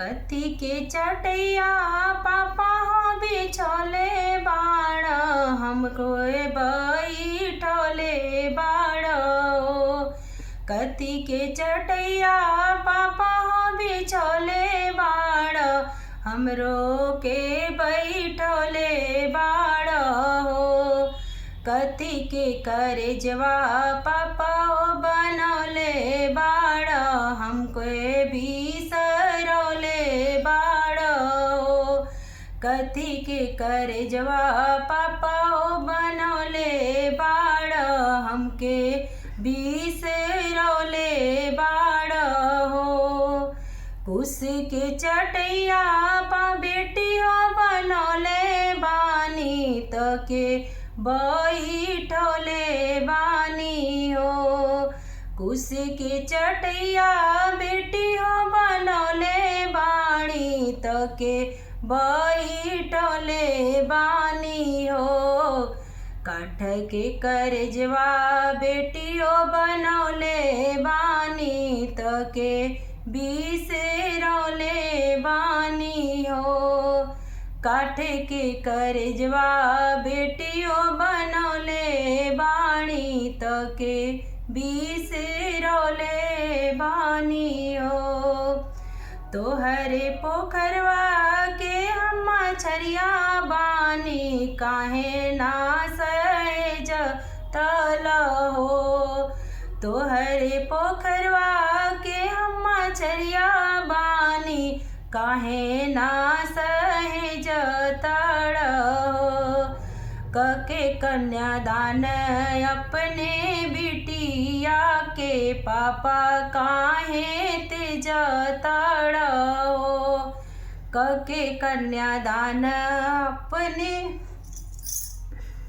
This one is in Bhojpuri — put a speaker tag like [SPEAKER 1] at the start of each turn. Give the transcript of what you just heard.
[SPEAKER 1] कथी के चटैया पापा हो बिछोले बाड़, हमको बैठोले बाड़। कथी के चटैया पापा हो बिछोले बाड़, हमरो के बैठोले बाड़ हो। कथी के करजवा पापा हो बनौले बाड़, हमको बिसरौले बाड़ हो। कथी के करजवा पापा हो बनौले बाड़, हमके बिसरौले बाड़ हो। कुश के चटैया पा बेटी हो बनौले बानी, त के बैठोले बानी हो। कुश के चटैया बेटी हो बनौले बानी, त के बैठोले बानी हो। काठ के करजवा बेटी हो बनौले बानी, त के बिसरौले बानी हो। काठ के करजवा बेटियो बनौले बानी, त के बिसरौले बानी हो। तोहरे पोखरवा के हम मछरिया बानी, काहे ना सहेज तल हो। तोहरे पोखरवा के हम मछरिया बानी, काहे ना सहेज तड़ हो। कके कन्यादान अपने बिटिया के पापा काहे तेज तड़ हो। कके कन्यादान अपने